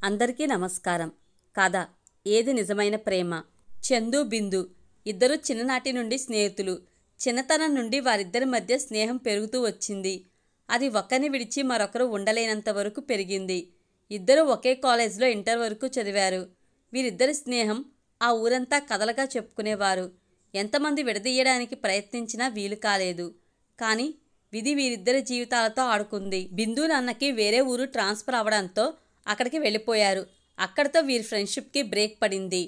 అందరికీ నమస్కారం. కథ ఏది నిజమైన ప్రేమ. చందు బిందు ఇద్దరు చిన్ననాటి నుండి స్నేహితులు. చిన్నతనం నుండి వారిద్దరి మధ్య స్నేహం పెరుగుతూ వచ్చింది. అది ఒకరిని విడిచి మరొకరు ఉండలేనంత వరకు పెరిగింది. ఇద్దరు ఒకే కాలేజీలో ఇంటర్ వరకు చదివారు. వీరిద్దరి స్నేహం ఆ ఊరంతా కథలుగా చెప్పుకునేవారు. ఎంతమంది విడదీయడానికి ప్రయత్నించినా వీలు కాలేదు. కానీ విధి వీరిద్దరి జీవితాలతో ఆడుకుంది. బిందు నాన్నకి వేరే ఊరు ట్రాన్స్ఫర్ అవడంతో అక్కడికి వెళ్ళిపోయారు. అక్కడితో వీరి ఫ్రెండ్షిప్కి బ్రేక్ పడింది.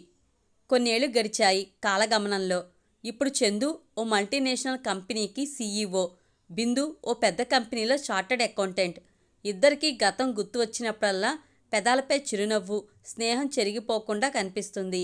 కొన్నేళ్లు గడిచాయి కాలగమనంలో. ఇప్పుడు చందు ఓ మల్టీనేషనల్ కంపెనీకి CEO, బిందు ఓ పెద్ద కంపెనీలో చార్టర్డ్ అకౌంటెంట్. ఇద్దరికీ గతం గుర్తు వచ్చినప్పుడల్లా పెదాలపై చిరునవ్వు, స్నేహం చెరిగిపోకుండా కనిపిస్తుంది.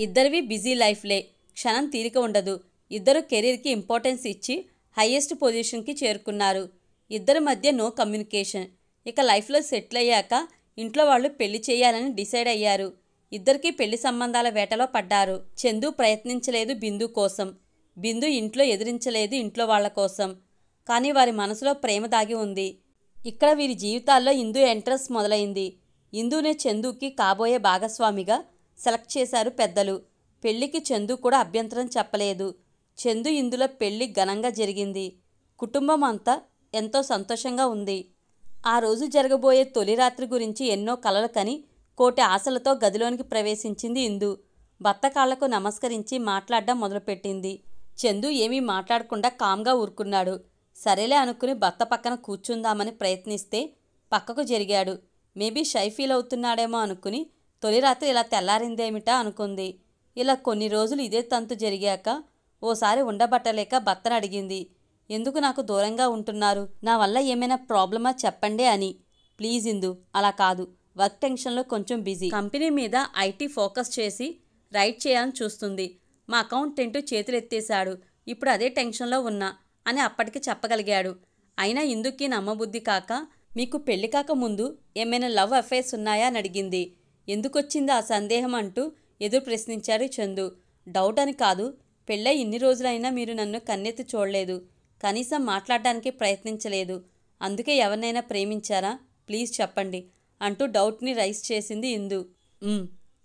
ఇద్దరివి బిజీ లైఫ్లే, క్షణం తీరిక ఉండదు. ఇద్దరు కెరీర్కి ఇంపార్టెన్స్ ఇచ్చి హైయెస్ట్ పొజిషన్కి చేరుకున్నారు. ఇద్దరి మధ్య నో కమ్యూనికేషన్. ఇక లైఫ్లో సెటిల్ అయ్యాక ఇంట్లో వాళ్ళు పెళ్లి చేయాలని డిసైడ్ అయ్యారు. ఇద్దరికీ పెళ్లి సంబంధాల వేటలో పడ్డారు. చందు ప్రయత్నించలేదు బిందు కోసం, బిందు ఇంట్లో ఎదిరించలేదు ఇంట్లో వాళ్ల కోసం. కానీ వారి మనసులో ప్రేమ దాగి ఉంది. ఇక్కడ వీరి జీవితాల్లో ఇందు ఎంట్రెన్స్ మొదలైంది. ఇందునే చందుకి కాబోయే భాగస్వామిగా సెలెక్ట్ చేశారు పెద్దలు. పెళ్లికి చందు కూడా అభ్యంతరం చెప్పలేదు. చందు ఇందులో పెళ్లి ఘనంగా జరిగింది. కుటుంబం అంతా ఎంతో సంతోషంగా ఉంది. ఆ రోజు జరగబోయే తొలి రాత్రి గురించి ఎన్నో కలలు కని కోటి ఆశలతో గదిలోనికి ప్రవేశించింది ఇందు. భర్త కాళ్లకు నమస్కరించి మాట్లాడడం మొదలుపెట్టింది. చందు ఏమీ మాట్లాడకుండా కామ్గా ఊరుకున్నాడు. సరేలే అనుకుని భర్త పక్కన కూర్చుందామని ప్రయత్నిస్తే పక్కకు జరిగాడు. మేబీ షై ఫీల్ అవుతున్నాడేమో అనుకుని తొలి రాత్రి ఇలా తెల్లారిందేమిటా అనుకుంది. ఇలా కొన్ని రోజులు ఇదే తంతు జరిగాక ఓసారి ఉండబట్టలేక భర్తను అడిగింది, ఎందుకు నాకు దూరంగా ఉంటున్నారు? నా వల్ల ఏమైనా ప్రాబ్లమా చెప్పండి అని. ప్లీజ్ ఇందు, అలా కాదు. వర్క్ టెన్షన్లో కొంచెం బిజీ. కంపెనీ మీద IT ఫోకస్ చేసి రైట్ చేయాలని చూస్తుంది. మా అకౌంటెంట్ చేతులెత్తేశాడు. ఇప్పుడు అదే టెన్షన్లో ఉన్నా అని అప్పటికి చెప్పగలిగాడు. అయినా ఇందుకి నమ్మబుద్ధి కాక, మీకు పెళ్లి కాక ముందు ఏమైనా లవ్ అఫైర్స్ ఉన్నాయా అని అడిగింది. ఎందుకొచ్చింది ఆ సందేహం అంటూ ఎదురు ప్రశ్నించాడు చందు. డౌట్ అని కాదు, పెళ్ళై ఇన్ని రోజులైనా మీరు నన్ను కన్నెత్తి చూడలేదు. కనీసం మాట్లాడడానికి ప్రయత్నించలేదు. అందుకే ఎవరినైనా ప్రేమించారా? ప్లీజ్ చెప్పండి అంటూ డౌట్ని రైజ్ చేసింది ఇందు.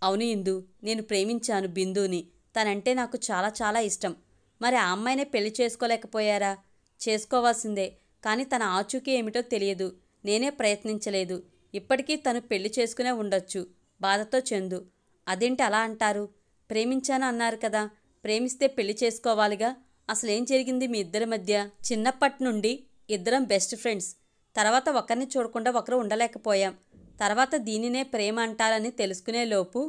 అవును ఇందు, నేను ప్రేమించాను బిందుని. తనంటే నాకు చాలా చాలా ఇష్టం. మరి ఆ అమ్మాయినే పెళ్లి చేసుకోలేకపోయారా? చేసుకోవాల్సిందే, కానీ తన ఆచూకీ ఏమిటో తెలియదు. నేనే ప్రయత్నించలేదు. ఇప్పటికీ తను పెళ్లి చేసుకునే ఉండొచ్చు. బాధతో చందు. అదేంటి అలా అంటారు? ప్రేమించాను అన్నారు కదా, ప్రేమిస్తే పెళ్లి చేసుకోవాలిగా. అసలేం జరిగింది మీ ఇద్దరి మధ్య? చిన్నప్పటి నుండి ఇద్దరం బెస్ట్ ఫ్రెండ్స్. తర్వాత ఒకరిని చూడకుండా ఒకరు ఉండలేకపోయాం. తర్వాత దీనినే ప్రేమ అంటారని తెలుసుకునేలోపు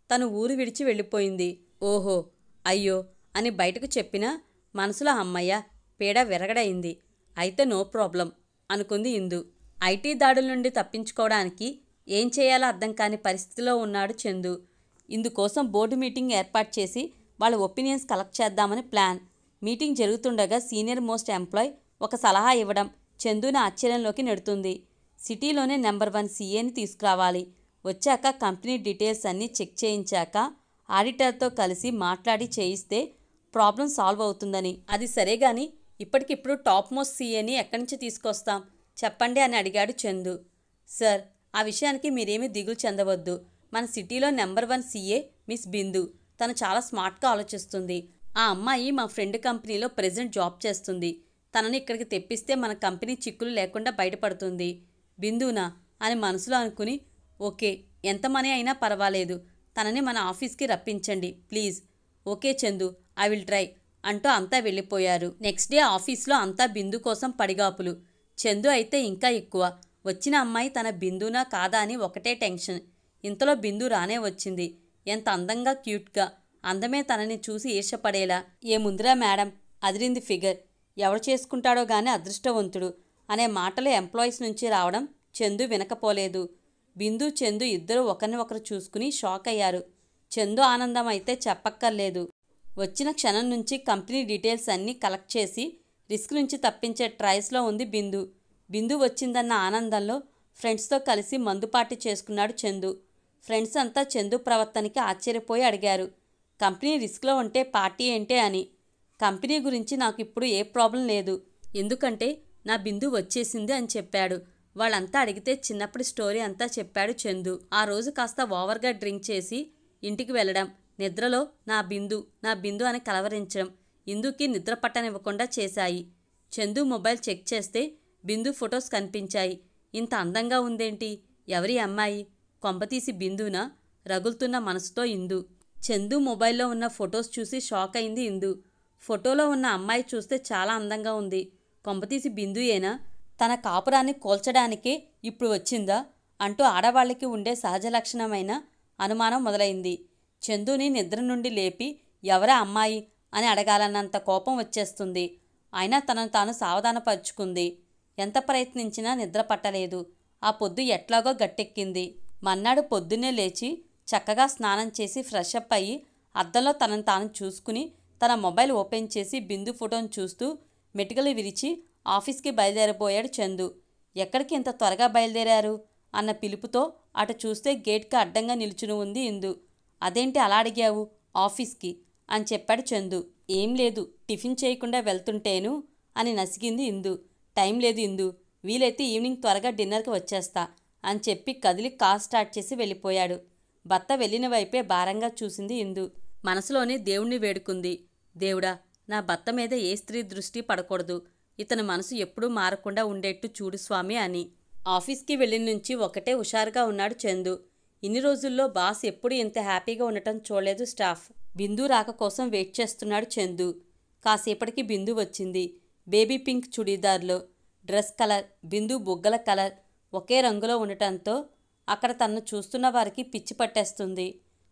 తను ఊరు విడిచి వెళ్ళిపోయింది. ఓహో, అయ్యో అని బయటకు చెప్పినా మనసులో అమ్మయ్య పీడ విరగడైంది. అయితే నో ప్రాబ్లం అనుకుంది ఇందు. IT దాడుల నుండి తప్పించుకోవడానికి ఏం చేయాలో అర్థం కాని పరిస్థితిలో ఉన్నాడు చందు. ఇందుకోసం బోర్డు మీటింగ్ ఏర్పాటు చేసి వాళ్ళ ఒపీనియన్స్ కలెక్ట్ చేద్దామని ప్లాన్. మీటింగ్ జరుగుతుండగా సీనియర్ మోస్ట్ ఎంప్లాయ్ ఒక సలహా ఇవ్వడం చందుని ఆశ్చర్యంలోకి నెడుతుంది. సిటీలోనే నెంబర్ 1 CAని తీసుకురావాలి. వచ్చాక కంపెనీ డీటెయిల్స్ అన్నీ చెక్ చేయించాక ఆడిటర్తో కలిసి మాట్లాడి చేయిస్తే ప్రాబ్లం సాల్వ్ అవుతుందని. అది సరే గాని ఇప్పటికిప్పుడు టాప్ మోస్ట్ CAని ఎక్కడి నుంచి తీసుకొస్తాం చెప్పండి అని అడిగాడు చందు. సార్, ఆ విషయానికి మీరేమీ దిగులు చెందవద్దు. మన సిటీలో నెంబర్ 1 CA మిస్ బిందు. తను చాలా స్మార్ట్గా ఆలోచిస్తుంది. ఆ అమ్మాయి మా ఫ్రెండ్ కంపెనీలో ప్రెజెంట్ జాబ్ చేస్తుంది. తనని ఇక్కడికి తెప్పిస్తే మన కంపెనీ చిక్కులు లేకుండా బయటపడుతుంది. బిందునా అని మనసులో అనుకుని, ఓకే, ఎంత మనీ అయినా పర్వాలేదు, తనని మన ఆఫీస్కి రప్పించండి please. Okay Chandu, I will try అంటూ అంతా వెళ్ళిపోయారు. నెక్స్ట్ డే ఆఫీస్లో అంతా బిందు కోసం పడిగాపులు. చందు అయితే ఇంకా ఎక్కువ. వచ్చిన అమ్మాయి తన బిందునా కాదా అని ఒకటే టెన్షన్. ఇంతలో బిందు రానే వచ్చింది. ఎంత అందంగా, క్యూట్గా. అందమే తనని చూసి ఈర్షపడేలా. ఏముందిరా మేడం, అదిరింది ఫిగర్, ఎవడు చేసుకుంటాడో గానీ అదృష్టవంతుడు అనే మాటలు ఎంప్లాయీస్ నుంచి రావడం చందు వినకపోలేదు. బిందు చందు ఇద్దరు ఒకరిని ఒకరు చూసుకుని షాక్ అయ్యారు. చందు ఆనందం అయితే చెప్పక్కర్లేదు. వచ్చిన క్షణం నుంచి కంపెనీ డీటెయిల్స్ అన్నీ కలెక్ట్ చేసి రిస్క్ నుంచి తప్పించే ట్రయల్స్లో ఉంది బిందు. బిందు వచ్చిందన్న ఆనందంలో ఫ్రెండ్స్తో కలిసి మందు పార్టీ చేసుకున్నాడు చందు. ఫ్రెండ్స్ అంతా చందు ప్రవర్తనకి ఆశ్చర్యపోయి అడిగారు, కంపెనీ రిస్క్లో ఉంటే పార్టీ ఏంటే అని. కంపెనీ గురించి నాకు ఇప్పుడు ఏ ప్రాబ్లం లేదు, ఎందుకంటే నా బిందు వచ్చేసింది అని చెప్పాడు. వాళ్ళంతా అడిగితే చిన్నప్పటి స్టోరీ అంతా చెప్పాడు చందు. ఆ రోజు కాస్త ఓవర్గా డ్రింక్ చేసి ఇంటికి వెళ్ళడం, నిద్రలో నా బిందు అని కలవరించడం ఇందుకి నిద్ర పట్టనివ్వకుండా చేశాయి. చందు మొబైల్ చెక్ చేస్తే బిందు ఫొటోస్ కనిపించాయి. ఇంత అందంగా ఉందేంటి? ఎవరి అమ్మాయి? కొంపతీసి బిందునా? రగులుతున్న మనసుతో ఇందు. చందు మొబైల్లో ఉన్న ఫొటోస్ చూసి షాక్ అయింది ఇందు. ఫోటోలో ఉన్న అమ్మాయి చూస్తే చాలా అందంగా ఉంది. కొంపతీసి బిందుయేనా? తన కాపురాన్ని కోల్చడానికే ఇప్పుడు వచ్చిందా అంటూ ఆడవాళ్ళకి ఉండే సహజ లక్షణమైన అనుమానం మొదలైంది. చందుని నిద్ర నుండి లేపి ఎవరా అమ్మాయి అని అడగాలన్నంత కోపం వచ్చేస్తుంది. అయినా తనను తాను సావధానపరుచుకుంది. ఎంత ప్రయత్నించినా నిద్ర పట్టలేదు. ఆ పొద్దు ఎట్లాగో గట్టెక్కింది. మన్నాడు పొద్దున్నే లేచి చక్కగా స్నానం చేసి ఫ్రెష్ అప్ అయ్యి అద్దంలో తనను తాను చూసుకుని తన మొబైల్ ఓపెన్ చేసి బిందు ఫోటోను చూస్తూ మెటికలు విరిచి ఆఫీస్కి బయలుదేరబోయాడు చందు. ఎక్కడికి ఇంత త్వరగా బయలుదేరారు అన్న పిలుపుతో అటు చూస్తే గేట్కి అడ్డంగా నిల్చుని ఉంది ఇందు. అదేంటి అలా అడిగావు? ఆఫీస్కి అని చెప్పాడు చందు. ఏం లేదు, టిఫిన్ చేయకుండా వెళ్తుంటేను అని నసిగింది ఇందు. టైం లేదు ఇందు, వీలైతే ఈవినింగ్ త్వరగా డిన్నర్కి వచ్చేస్తా అని చెప్పి కదిలి కార్ స్టార్ట్ చేసి వెళ్ళిపోయాడు. భర్త వెళ్ళిన వైపే భారంగా చూసింది ఇందు. మనసులోనే దేవుణ్ణి వేడుకుంది. దేవుడా, నా భర్త మీద ఏ స్త్రీ దృష్టి పడకూడదు. ఇతని మనసు ఎప్పుడూ మారకుండా ఉండేట్టు చూడు స్వామి అని. ఆఫీస్కి వెళ్ళిన నుంచి ఒకటే హుషారుగా ఉన్నాడు చందు. ఇన్ని రోజుల్లో బాస్ ఎప్పుడు ఇంత హ్యాపీగా ఉండటం చూడలేదు స్టాఫ్. బిందు రాక కోసం వెయిట్ చేస్తున్నాడు చందు. కాసేపటికి బిందు వచ్చింది. బేబీ పింక్ చుడీదార్లో. డ్రెస్ కలర్, బిందు బుగ్గల కలర్ ఒకే రంగులో ఉండటంతో అక్కడ తనను చూస్తున్న వారికి పిచ్చి పట్టేస్తుంది.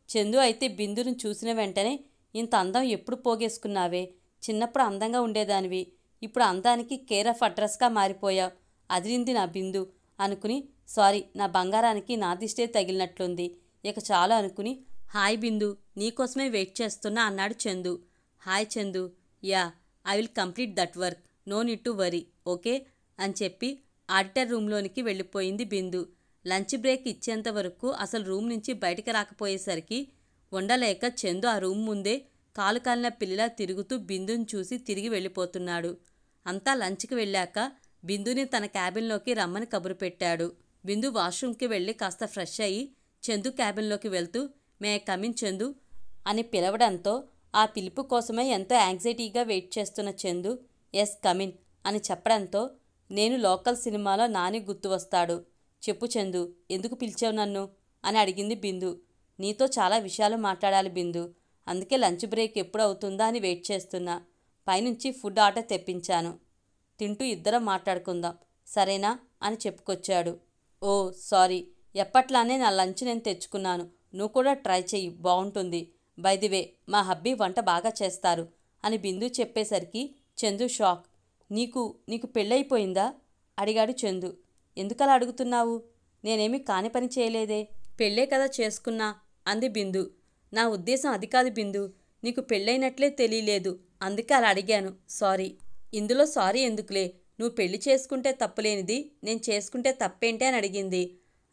చందు అయితే బిందును చూసిన వెంటనే ఇంత అందం ఎప్పుడు పోగేసుకున్నావే? చిన్నప్పుడు అందంగా ఉండేదానివి, ఇప్పుడు అందానికి కేర్ ఆఫ్ అడ్రస్గా మారిపోయావు. అదిరింది నా బిందు అనుకుని, సారీ, నా బంగారానికి నా దిష్టే తగిలినట్లుంది, ఇక చాలు అనుకుని, హాయ్ బిందు, నీకోసమే వెయిట్ చేస్తున్నా అన్నాడు Chandu. Hi Chandu, ya, I will complete that work, no need to worry, okay అని చెప్పి ఆడిటర్ రూమ్లోనికి వెళ్ళిపోయింది బిందు. లంచ్ బ్రేక్ ఇచ్చేంత వరకు అసలు రూమ్ నుంచి బయటికి రాకపోయేసరికి ఉండలేక చందు ఆ రూమ్ ముందే కాలు కాలిన పిల్లిలా తిరుగుతూ బిందుని చూసి తిరిగి వెళ్ళిపోతున్నాడు. అంతా లంచ్కి వెళ్ళాక బిందుని తన క్యాబిన్లోకి రమ్మని కబురు పెట్టాడు. బిందు వాష్రూమ్కి వెళ్ళి కాస్త ఫ్రెష్ అయ్యి చందు క్యాబిన్లోకి వెళ్తూ మే కమిన్ చందు అని పిలవడంతో ఆ పిలుపు కోసమే ఎంతో యాంగ్జైటీగా వెయిట్ చేస్తున్న చందు ఎస్ కమిన్ అని చెప్పడంతో నేను లోకల్ సినిమాలో నాని గుర్తు వస్తాడు. చెప్పు చందు, ఎందుకు పిలిచావు నన్ను అని అడిగింది బిందు. నీతో చాలా విషయాలు మాట్లాడాలి బిందు, అందుకే లంచ్ బ్రేక్ ఎప్పుడు అవుతుందా అని వెయిట్ చేస్తున్నా. పైనుంచి ఫుడ్ ఆర్డర్ తెప్పించాను, తింటూ ఇద్దరం మాట్లాడుకుందాం సరేనా అని చెప్పుకొచ్చాడు. ఓ సారీ, ఎప్పట్లానే నా లంచ్ నేను తెచ్చుకున్నాను, నువ్వు కూడా ట్రై చెయ్యి, బాగుంటుంది. బై ది వే, మా హబ్బీ వంట బాగా చేస్తారు అని బిందు చెప్పేసరికి చందు షాక్. నీకు పెళ్ళైపోయిందా అడిగాడు చందు. ఎందుకలా అడుగుతున్నావు? నేనేమీ కాని పని చేయలేదే, పెళ్ళే కదా చేసుకున్నా అంది బిందు. నా ఉద్దేశం అది కాదు బిందు, నీకు పెళ్ళైనట్లే తెలియలేదు, అందుకే అలా అడిగాను, సారీ. ఇందులో సారీ ఎందుకులే, నువ్వు పెళ్లి చేసుకుంటే తప్పులేనిది నేను చేసుకుంటే తప్పేంటి అని అడిగింది.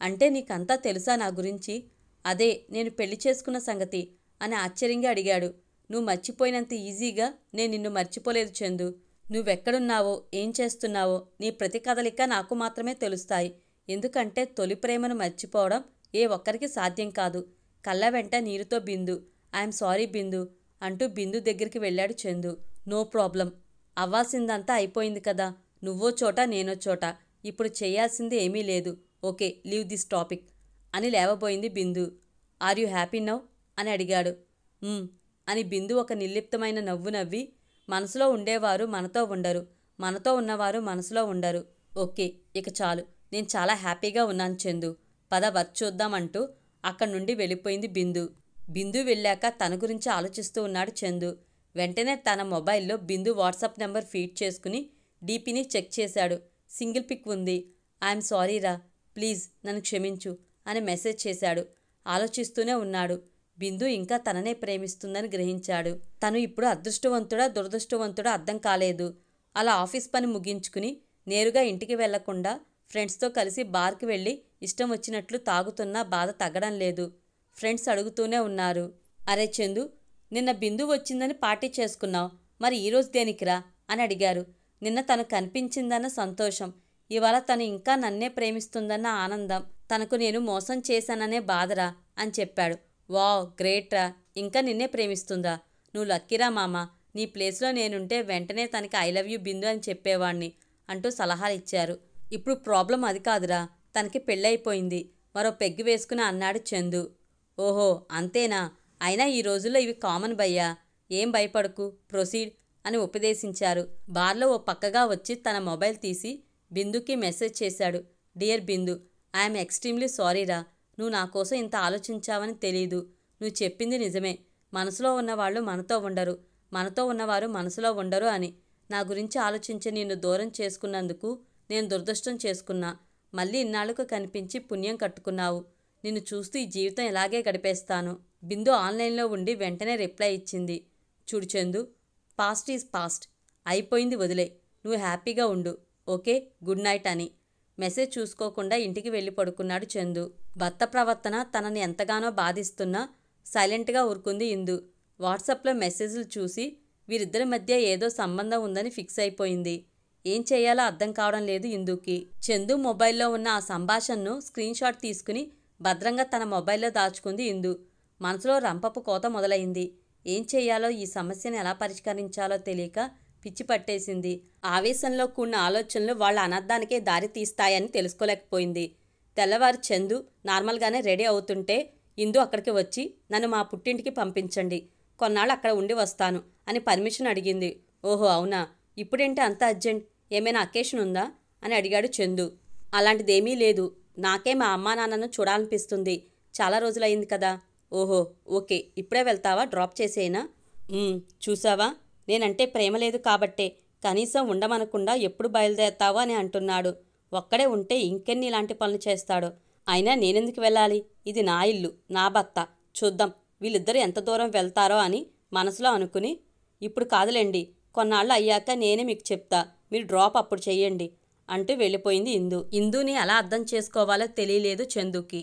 అంటే నీకంతా తెలుసా నా గురించి? అదే నేను పెళ్లి చేసుకున్న సంగతి అని ఆశ్చర్యంగా అడిగాడు. నువ్వు మర్చిపోయినంత ఈజీగా నేను నిన్ను మర్చిపోలేదు చందు. నువ్వెక్కడున్నావో, ఏం చేస్తున్నావో నీ ప్రతి కదలిక నాకు మాత్రమే తెలుస్తాయి. ఎందుకంటే తొలి ప్రేమను మర్చిపోవడం ఏ ఒక్కరికి సాధ్యం కాదు. కళ్ళ వెంట నీరుతో బిందు, ఐఎమ్ సారీ బిందు అంటూ బిందు దగ్గరికి వెళ్ళాడు చందు. నో ప్రాబ్లం, అవ్వాల్సిందంతా అయిపోయింది కదా, నువ్వో చోట నేనో చోట, ఇప్పుడు చేయాల్సింది ఏమీ లేదు, ఓకే లీవ్ దిస్ టాపిక్ అని లేవబోయింది బిందు. ఆర్ యూ హ్యాపీ నౌ అని అడిగాడు. అని బిందు ఒక నిర్లిప్తమైన నవ్వు నవ్వి, మనసులో ఉండేవారు మనతో ఉండరు, మనతో ఉన్నవారు మనసులో ఉండరు. ఓకే, ఇక చాలు, నేను చాలా హ్యాపీగా ఉన్నాను చందు, పద వర్క్ చూద్దామంటూ అక్కడి నుండి వెళ్ళిపోయింది బిందు. బిందు వెళ్ళాక తన గురించి ఆలోచిస్తూ ఉన్నాడు చందు. వెంటనే తన మొబైల్లో బిందు వాట్సాప్ నెంబర్ ఫీడ్ చేసుకుని డీపీని చెక్ చేశాడు. సింగిల్ పిక్ ఉంది. ఐఎమ్ సారీరా, ప్లీజ్ నన్ను క్షమించు అని మెసేజ్ చేశాడు. ఆలోచిస్తూనే ఉన్నాడు. బిందు ఇంకా తననే ప్రేమిస్తుందని గ్రహించాడు. తను ఇప్పుడు అదృష్టవంతుడా దురదృష్టవంతుడా అర్థం కాలేదు. అలా ఆఫీస్ పని ముగించుకుని నేరుగా ఇంటికి వెళ్లకుండా ఫ్రెండ్స్తో కలిసి బార్కి వెళ్ళి ఇష్టం వచ్చినట్లు తాగుతున్నా బాధ తగ్గడం లేదు. ఫ్రెండ్స్ అడుగుతూనే ఉన్నారు, అరే చందు, నిన్న బిందు వచ్చిందని పార్టీ చేసుకున్నావు, మరి ఈరోజు దేనికిరా అని అడిగారు. నిన్న తను కనిపించిందన్న సంతోషం, ఇవాళ తను ఇంకా నన్నే ప్రేమిస్తుందన్న ఆనందం, తనకు నేను మోసం చేశాననే బాధరా అని చెప్పాడు. వావ్, గ్రేట్ రా, ఇంకా నిన్నే ప్రేమిస్తుందా? నువ్వు లక్కీరా మామ. నీ ప్లేస్లో నేనుంటే వెంటనే తనకి ఐ లవ్ యూ బిందు అని చెప్పేవాణ్ణి అంటూ సలహాలు ఇచ్చారు. ఇప్పుడు ప్రాబ్లం అది కాదురా, తనకి పెళ్ళైపోయింది, మరో పెగ్గు వేసుకుని అన్నాడు చందు. ఓహో అంతేనా? అయినా ఈ రోజుల్లో ఇవి కామన్ భయ్యా, ఏం భయపడకు, ప్రొసీడ్ అని ఉపదేశించారు. బార్లో ఓ పక్కగా వచ్చి తన మొబైల్ తీసి బిందుకి మెసేజ్ చేశాడు. డియర్ బిందు, ఐఎమ్ ఎక్స్ట్రీమ్లీ సారీరా. నువ్వు నా కోసం ఇంత ఆలోచించావని తెలీదు. నువ్వు చెప్పింది నిజమే. మనసులో ఉన్నవాళ్ళు మనతో ఉండరు, మనతో ఉన్నవారు మనసులో ఉండరు అని. నా గురించి ఆలోచించి నిన్ను దూరం చేసుకున్నందుకు నేను దురదృష్టం చేసుకున్నా. మళ్ళీ ఇన్నాళ్లకు కనిపించి పుణ్యం కట్టుకున్నావు. నిన్ను చూస్తూ ఈ జీవితం ఇలాగే గడిపేస్తాను. బిందు ఆన్లైన్లో ఉండి వెంటనే రిప్లై ఇచ్చింది. చూడు చందు, పాస్ట్ ఈజ్ పాస్ట్, అయిపోయింది వదిలే. నువ్వు హ్యాపీగా ఉండు, ఓకే, గుడ్ నైట్ అని. మెసేజ్ చూసుకోకుండా ఇంటికి వెళ్ళి పడుకున్నాడు చందు. భర్త ప్రవర్తన తనని ఎంతగానో బాధిస్తున్నా సైలెంట్గా ఊరుకుంది ఇందు. వాట్సాప్లో మెసేజ్లు చూసి వీరిద్దరి మధ్య ఏదో సంబంధం ఉందని ఫిక్స్ అయిపోయింది. ఏం చేయాలో అర్థం కావడం లేదు ఇందుకి. చందు మొబైల్లో ఉన్న ఆ సంభాషణను స్క్రీన్ షాట్ తీసుకుని భద్రంగా తన మొబైల్లో దాచుకుంది ఇందు. మనసులో రంపపు కోత మొదలైంది. ఏం చేయాలో, ఈ సమస్యను ఎలా పరిష్కరించాలో తెలియక పిచ్చి పట్టేసింది. ఆవేశంలో కూడిన ఆలోచనలు వాళ్ళ అనర్థానికే దారి తీస్తాయని తెలుసుకోలేకపోయింది. తెల్లవారు చందు నార్మల్గానే రెడీ అవుతుంటే ఇందు అక్కడికి వచ్చి నన్ను మా పుట్టింటికి పంపించండి, కొన్నాళ్ళు అక్కడ ఉండి వస్తాను అని పర్మిషన్ అడిగింది. ఓహో అవునా, ఇప్పుడేంటి అంత అర్జెంట్, ఏమైనా అకేషన్ ఉందా అని అడిగాడు చందు. అలాంటిదేమీ లేదు, నాకే మా అమ్మా నాన్నను చూడాలనిపిస్తుంది, చాలా రోజులైంది కదా. ఓహో ఓకే, ఇప్పుడే వెళ్తావా, డ్రాప్ చేసేనా? చూసావా, నేనంటే ప్రేమ లేదు కాబట్టే కనీసం ఉండమనకుండా ఎప్పుడు బయలుదేరతావా అని అంటున్నాడు. ఒక్కడే ఉంటే ఇంకెన్ని ఇలాంటి పనులు చేస్తాడో. అయినా నేనెందుకు వెళ్ళాలి, ఇది నా ఇల్లు, నా భర్త, చూద్దాం వీళ్ళిద్దరూ ఎంత దూరం వెళ్తారో అని మనసులో అనుకుని, ఇప్పుడు కాదులేండి, కొన్నాళ్ళు అయ్యాక నేనే మీకు చెప్తా, మీరు డ్రాప్ అప్పుడు చెయ్యండి అంటూ వెళ్ళిపోయింది ఇందు. ఇందుని ఎలా అర్థం చేసుకోవాలో తెలియలేదు చందుకి.